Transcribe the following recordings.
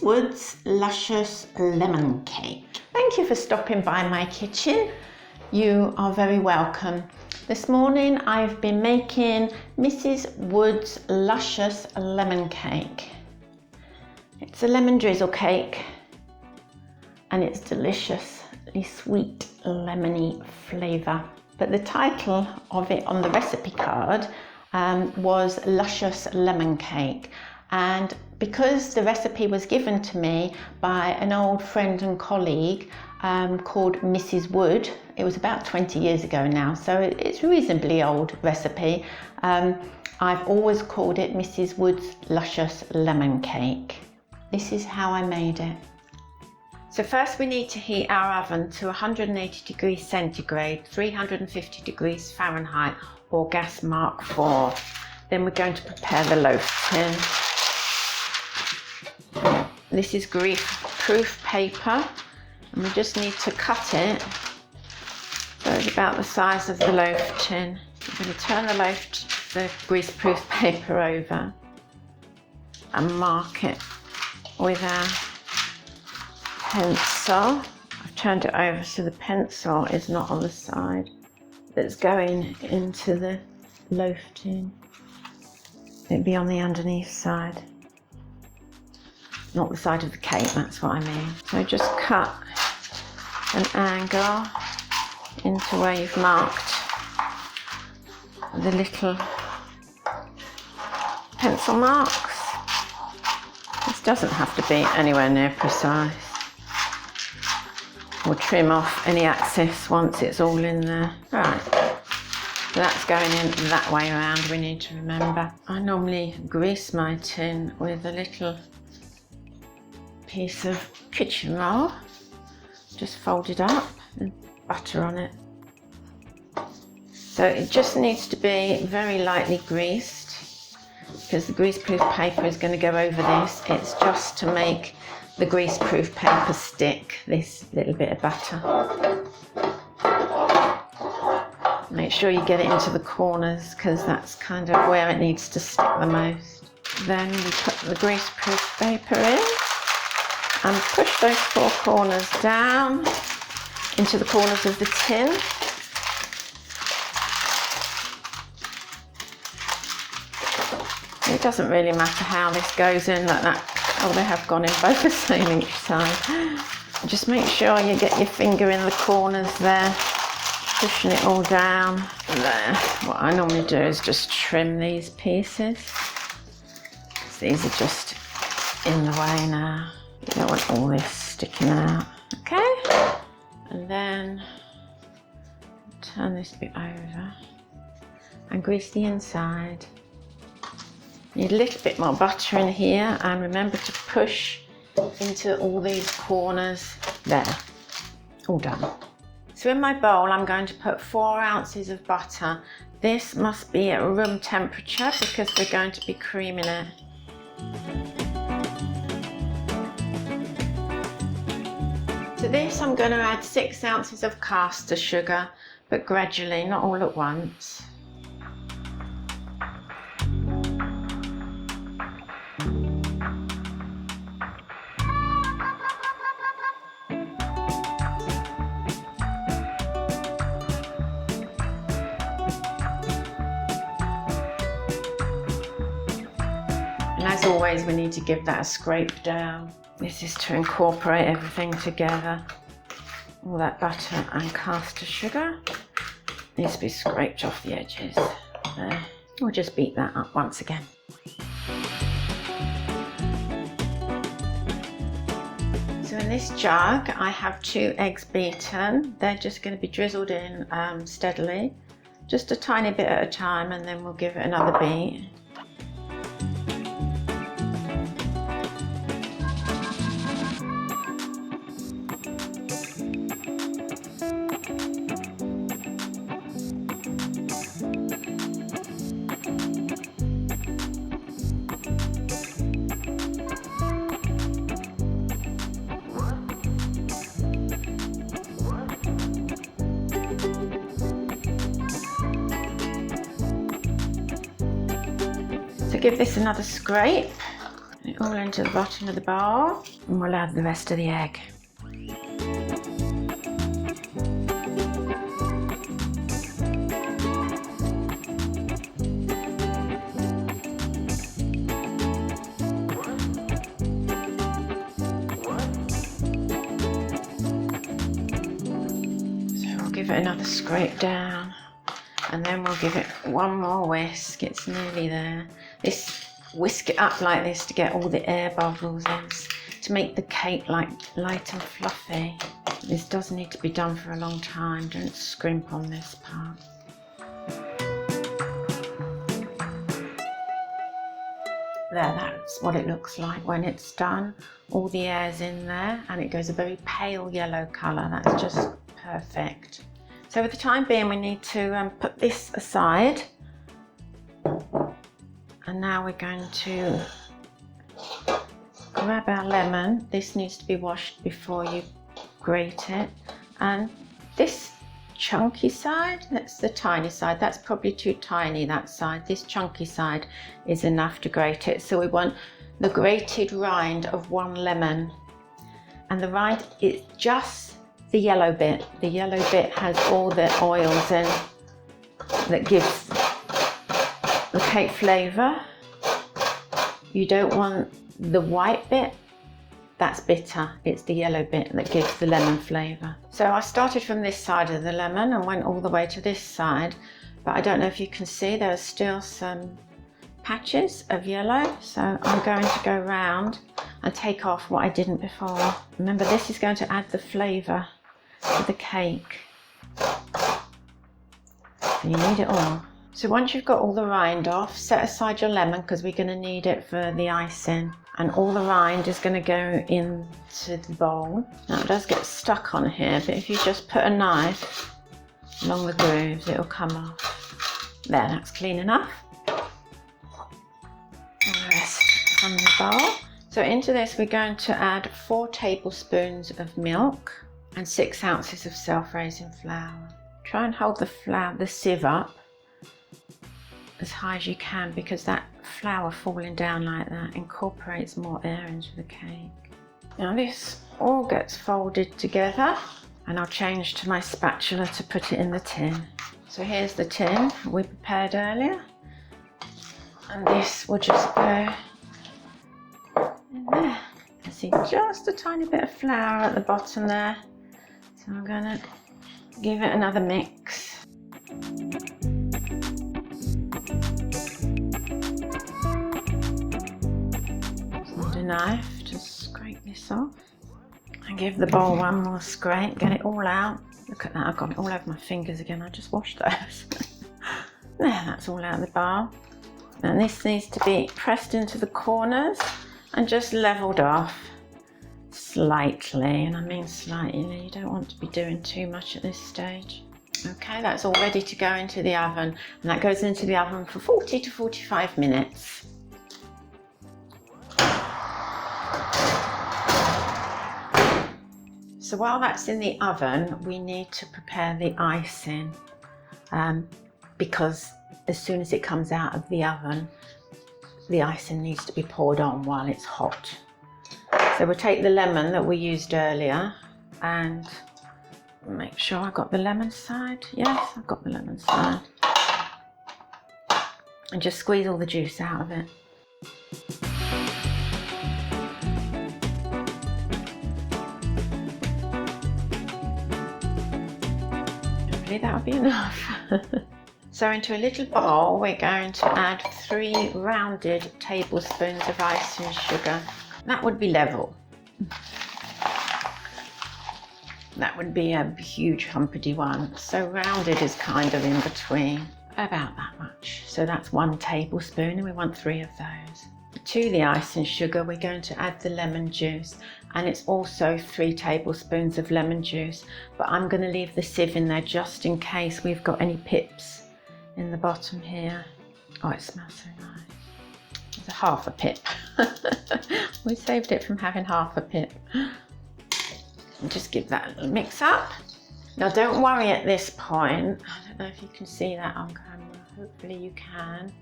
Mrs. Wood's Luscious Lemon Cake. Thank you for stopping by my kitchen. You are very welcome. This morning I've been making Mrs. Wood's Luscious Lemon Cake. It's a lemon drizzle cake and it's deliciously sweet lemony flavour. But the title of it on the recipe card was Luscious Lemon Cake. And because the recipe was given to me by an old friend and colleague called Mrs. Wood, it was about 20 years ago now, so it's a reasonably old recipe. I've always called it Mrs. Wood's Luscious Lemon Cake. This is how I made it. So first we need to heat our oven to 180 degrees centigrade, 350 degrees Fahrenheit, or gas mark 4. Then we're going to prepare the loaf tin. This is grease-proof paper, and we just need to cut it so it's about the size of the loaf tin. I'm going to turn the grease-proof paper over and mark it with our pencil. I've turned it over so the pencil is not on the side that's going into the loaf tin. It'd be on the underneath side, not the side of the cake, that's what I mean. So just cut an angle into where you've marked the little pencil marks. This doesn't have to be anywhere near precise. We'll trim off any excess once it's all in there. Right, so that's going in that way around, we need to remember. I normally grease my tin with a little piece of kitchen roll, just fold it up and butter on it. So it just needs to be very lightly greased because the greaseproof paper is going to go over this. It's just to make the greaseproof paper stick, this little bit of butter. Make sure you get it into the corners because that's kind of where it needs to stick the most. Then we put the greaseproof paper in and push those 4 corners down into the corners of the tin. It doesn't really matter how this goes in like that. Oh, they have gone in both the same each side. Just make sure you get your finger in the corners there, pushing it all down there. What I normally do is just trim these pieces. These are just in the way now. You don't want all this sticking out. Okay, and then turn this bit over and grease the inside. Need a little bit more butter in here, and remember to push into all these corners there. All done. So in my bowl I'm going to put 4 ounces of butter. This must be at room temperature because we're going to be creaming it. To this I'm going to add 6 ounces of caster sugar, but gradually, not all at once. And as always, we need to give that a scrape down. This is to incorporate everything together. All that butter and caster sugar needs to be scraped off the edges. There. We'll just beat that up once again. So in this jug, I have 2 eggs beaten. They're just going to be drizzled in steadily, just a tiny bit at a time, and then we'll give it another beat. So give this another scrape Put it all into the bottom of the bowl, and we'll add the rest of the egg. Give it another scrape down, and then we'll give it one more whisk. It's nearly there. Whisk it up like this to get all the air bubbles in, to make the cake light and fluffy. This does need to be done for a long time. Don't scrimp on this part. There, that's what it looks like when it's done. All the air's in there, and it goes a very pale yellow colour. That's just perfect. So for the time being, we need to put this aside. And now we're going to grab our lemon. This needs to be washed before you grate it. And this chunky side, that's the tiny side. That's probably too tiny, that side. This chunky side is enough to grate it. So we want the grated rind of 1 lemon. And the rind is just the yellow bit. The yellow bit has all the oils in that gives the cake flavour. You don't want the white bit, that's bitter. It's the yellow bit that gives the lemon flavour. So I started from this side of the lemon and went all the way to this side, but I don't know if you can see there are still some patches of yellow, so I'm going to go round and take off what I didn't before. Remember, this is going to add the flavour to the cake. So you need it all. So once you've got all the rind off, set aside your lemon because we're going to need it for the icing. And all the rind is going to go into the bowl. Now it does get stuck on here, but if you just put a knife along the grooves, it'll come off. There, that's clean enough. And the rest from the bowl. So into this we're going to add 4 tablespoons of milk and 6 ounces of self-raising flour. Try and hold the sieve up as high as you can, because that flour falling down like that incorporates more air into the cake. Now this all gets folded together, and I'll change to my spatula to put it in the tin. So here's the tin we prepared earlier, and this will just go in there. You see just a tiny bit of flour at the bottom there. So I'm going to give it another mix. Use a knife to scrape this off. And give the bowl one more scrape, get it all out. Look at that, I've got it all over my fingers again. I just washed those. There, that's all out of the bowl. And this needs to be pressed into the corners and just levelled off. Slightly, and I mean slightly, you don't want to be doing too much at this stage. Okay, that's all ready to go into the oven, and that goes into the oven for 40 to 45 minutes. So while that's in the oven, we need to prepare the icing, because as soon as it comes out of the oven, the icing needs to be poured on while it's hot. So we'll take the lemon that we used earlier and make sure I've got the lemon side. Yes, I've got the lemon side. And just squeeze all the juice out of it. Hopefully that'll be enough. So into a little bowl, we're going to add 3 rounded tablespoons of icing sugar. That would be level. That would be a huge humpity one. So rounded is kind of in between, about that much. So that's 1 tablespoon, and we want 3 of those. To the icing sugar, we're going to add the lemon juice, and it's also 3 tablespoons of lemon juice, but I'm going to leave the sieve in there just in case we've got any pips in the bottom here. Oh, it smells so nice. It's a half a pip. We saved it from having half a pip. And just give that a little mix up. Now don't worry at this point. I don't know if you can see that on camera. Hopefully you can.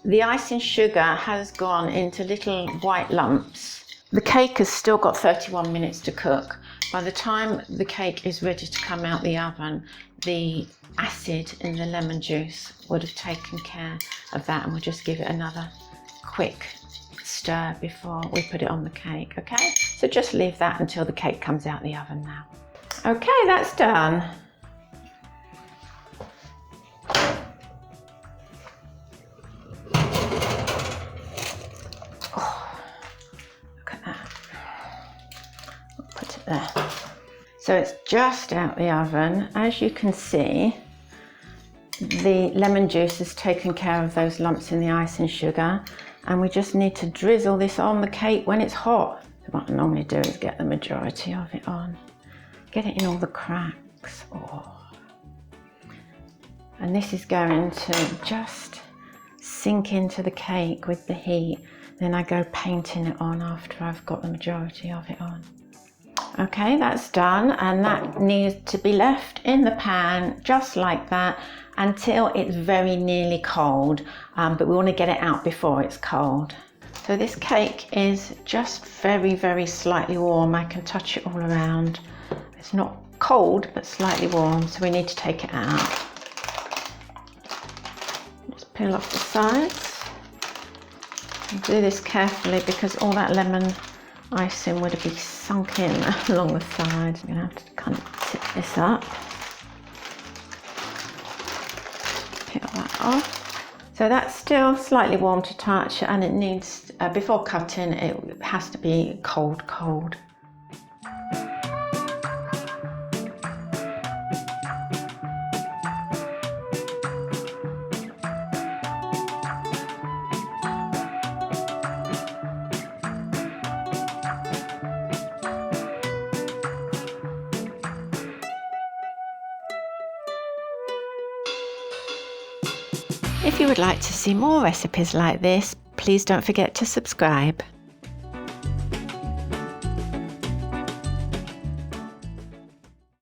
the icing sugar has gone into little white lumps. The cake has still got 31 minutes to cook. By the time the cake is ready to come out the oven, the acid in the lemon juice would have taken care of that, and we'll just give it another quick stir before we put it on the cake, okay? So just leave that until the cake comes out the oven now. Okay, that's done. There. So it's just out the oven. As you can see, the lemon juice has taken care of those lumps in the icing sugar, and we just need to drizzle this on the cake when it's hot. So what I normally do is get the majority of it on, get it in all the cracks. Oh. And this is going to just sink into the cake with the heat. Then I go painting it on after I've got the majority of it on. Okay, that's done, and that needs to be left in the pan just like that until it's very nearly cold, but we want to get it out before it's cold. So this cake is just very, very slightly warm. I can touch it all around. It's not cold, but slightly warm, so we need to take it out. Just peel off the sides. And do this carefully because all that lemon icing would be sunk in along the sides. I'm going to have to kind of tip this up. Peel that off. So that's still slightly warm to touch, and it needs, before cutting, it has to be cold. If you would like to see more recipes like this, please don't forget to subscribe.